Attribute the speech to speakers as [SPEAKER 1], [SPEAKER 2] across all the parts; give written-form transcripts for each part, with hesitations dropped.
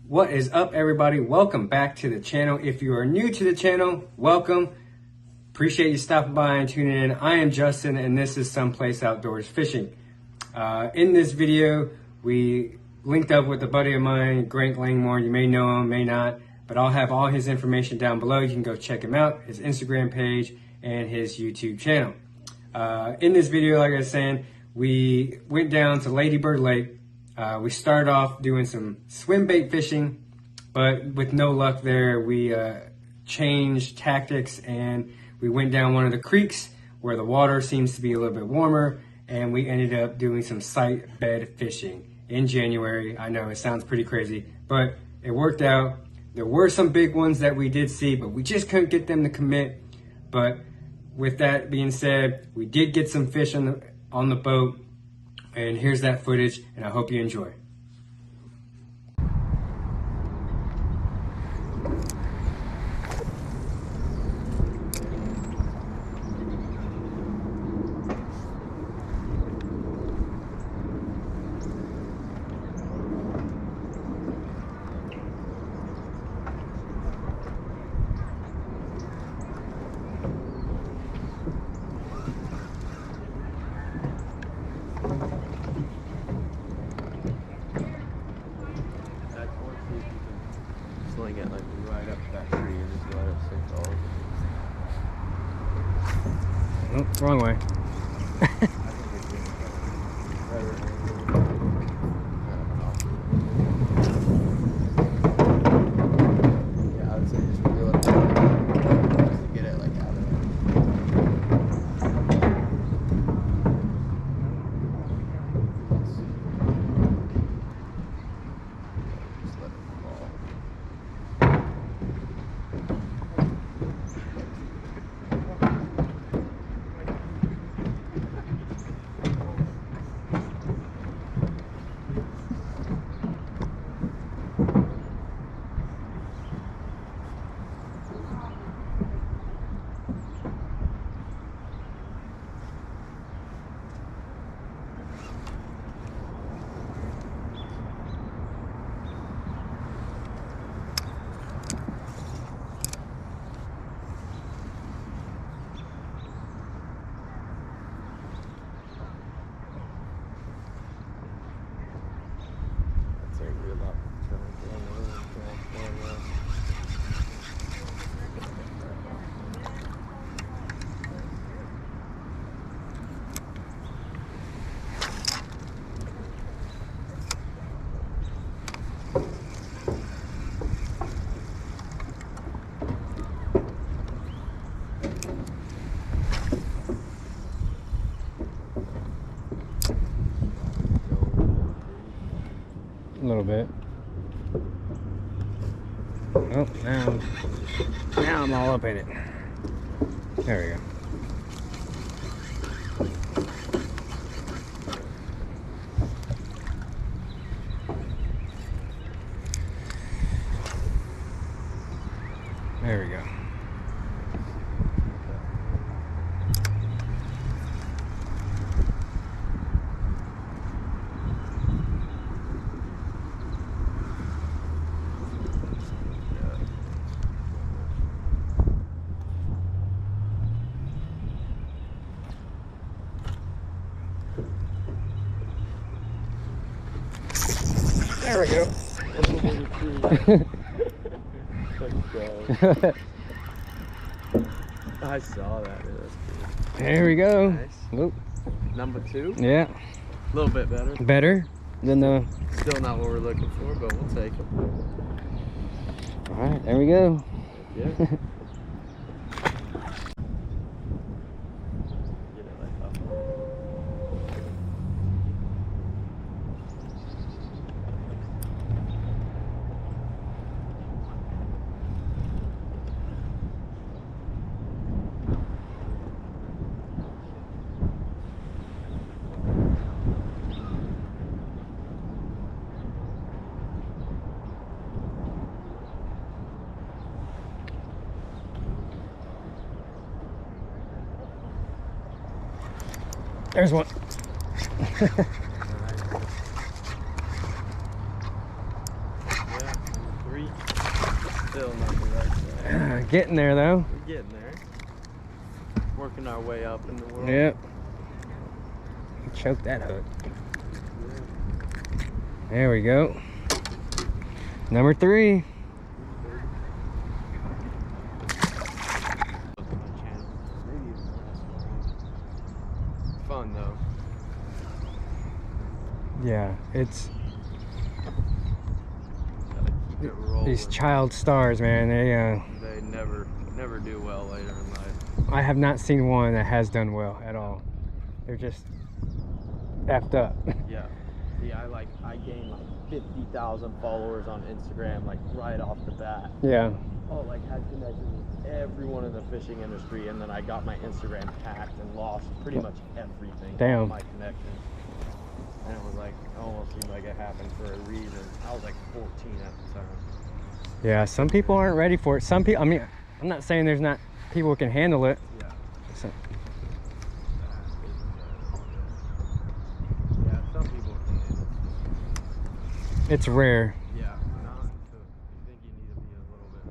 [SPEAKER 1] What is up, everybody? Welcome back to the channel. If you are new to the channel, welcome. Appreciate you stopping by and tuning in. I am Justin, and this is Someplace Outdoors Fishing. In this video, we linked up with a buddy of mine, Grant Langmore. You may know him, may not, but I'll have all his information down below. You can go check him out, his Instagram page and his YouTube channel. In this video, like I was saying, we went down to Lady Bird Lake. We started off doing some swim bait fishing, but with no luck there, we changed tactics and we went down one of the creeks where the water seems to be a little bit warmer, and we ended up doing some sight bed fishing in January. I know it sounds pretty crazy, but it worked out. There were some big ones that we did see, but we just couldn't get them to commit. But with that being said, we did get some fish on the boat. And here's that footage, and I hope you enjoy.
[SPEAKER 2] It like right up that tree and just let it sink all.
[SPEAKER 1] Oh, wrong way.
[SPEAKER 2] Yeah, I would say just reel it just to get it like out of there. Just let it fall.
[SPEAKER 1] A little bit. Oh, now I'm all up in it. There we go. There we go. There we go.
[SPEAKER 2] I saw that. Dude. That's cool.
[SPEAKER 1] There we go.
[SPEAKER 2] Nice.
[SPEAKER 1] Oop.
[SPEAKER 2] Number 2.
[SPEAKER 1] Yeah.
[SPEAKER 2] A little bit better.
[SPEAKER 1] Better than the...
[SPEAKER 2] Still not what we're looking for, but we'll take them.
[SPEAKER 1] All right, there we go.
[SPEAKER 2] Yeah.
[SPEAKER 1] There's one.
[SPEAKER 2] Yeah.
[SPEAKER 1] Getting there though.
[SPEAKER 2] We're getting there. Working our way up in the world.
[SPEAKER 1] Yep. Choke that hook. There we go. Number 3.
[SPEAKER 2] Fun though.
[SPEAKER 1] Yeah, it's
[SPEAKER 2] Gotta keep it rolling.
[SPEAKER 1] these child stars, man.
[SPEAKER 2] They never do well later in life.
[SPEAKER 1] I have not seen one that has done well at all. They're just effed up.
[SPEAKER 2] Yeah. See, I gained like 50,000 followers on Instagram like right off the bat.
[SPEAKER 1] Yeah.
[SPEAKER 2] Oh, like had connections with everyone in the fishing industry, and then I got my Instagram hacked and lost pretty much everything.
[SPEAKER 1] Damn.
[SPEAKER 2] All my connections. And it was like almost seemed like it happened for a reason. I was like 14 at the time.
[SPEAKER 1] Yeah, some people aren't ready for it. Some people, I mean, I'm not saying there's not people who can handle it.
[SPEAKER 2] Yeah.
[SPEAKER 1] So,
[SPEAKER 2] Yeah, some people can.
[SPEAKER 1] it's rare.
[SPEAKER 2] Yeah, not until you think you need to be a little bit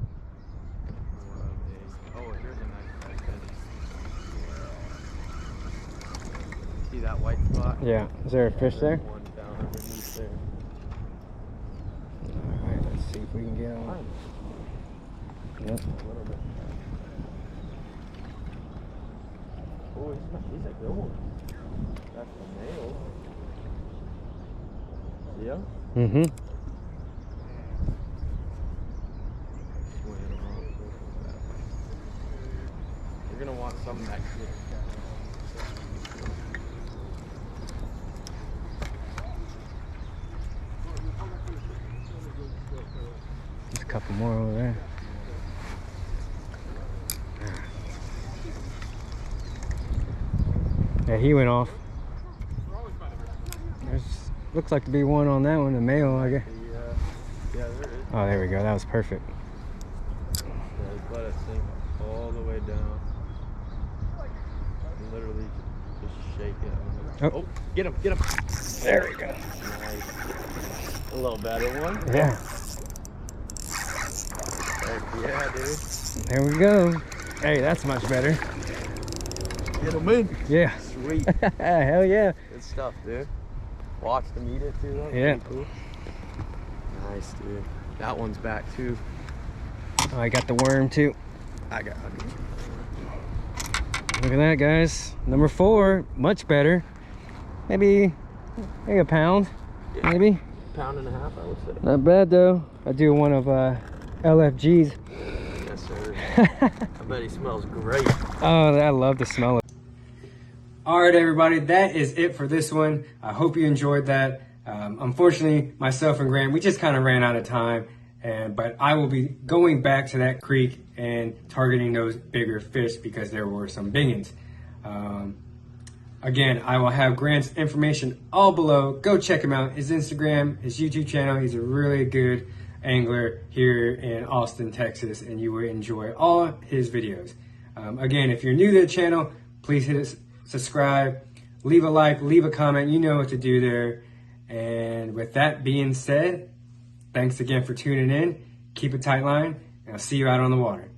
[SPEAKER 2] more of a. Oh, here's a nice fish. See that white spot?
[SPEAKER 1] Yeah. Is there a fish there?
[SPEAKER 2] One down underneath there.
[SPEAKER 1] All right, let's see if we can get on. Yep.
[SPEAKER 2] A little bit. Oh, he's a good one. That's the male. Yeah.
[SPEAKER 1] Mm-hmm.
[SPEAKER 2] You're gonna want something that good.
[SPEAKER 1] There's a couple more over there. Yeah, he went off. There's looks like to be one on that one, a male, I guess.
[SPEAKER 2] Yeah, there is.
[SPEAKER 1] Oh, there we go. That was perfect.
[SPEAKER 2] Yeah, just let it sink all the way down. Literally just shake it.
[SPEAKER 1] Oh.
[SPEAKER 2] Get him, get him.
[SPEAKER 1] There we go.
[SPEAKER 2] Nice. A little better one.
[SPEAKER 1] Yeah.
[SPEAKER 2] Heck yeah, dude.
[SPEAKER 1] There we go. Hey, that's much better.
[SPEAKER 2] Get him in.
[SPEAKER 1] Yeah.
[SPEAKER 2] Sweet.
[SPEAKER 1] Hell yeah.
[SPEAKER 2] Good stuff, dude. Watch the meter too. Though.
[SPEAKER 1] Yeah.
[SPEAKER 2] Cool. Nice, dude. That one's back too.
[SPEAKER 1] Oh, I got the worm too.
[SPEAKER 2] I got you.
[SPEAKER 1] Look at that, guys. Number 4, much better. Maybe a pound,
[SPEAKER 2] Yeah.
[SPEAKER 1] maybe.
[SPEAKER 2] Pound and a half, I would say.
[SPEAKER 1] Not bad though. I do one of LFG's.
[SPEAKER 2] Yes, sir. I bet he smells great.
[SPEAKER 1] Oh, I love the smell of it. All right, everybody, that is it for this one. I hope you enjoyed that. Unfortunately, myself and Grant, we just kind of ran out of time. But I will be going back to that creek and targeting those bigger fish because there were some big ones. Again, I will have Grant's information all below. Go check him out. His Instagram, his YouTube channel. He's a really good angler here in Austin, Texas, and you will enjoy all his videos. Again, if you're new to the channel, please hit subscribe, leave a like, leave a comment. You know what to do there. And with that being said, thanks again for tuning in. Keep a tight line, and I'll see you out on the water.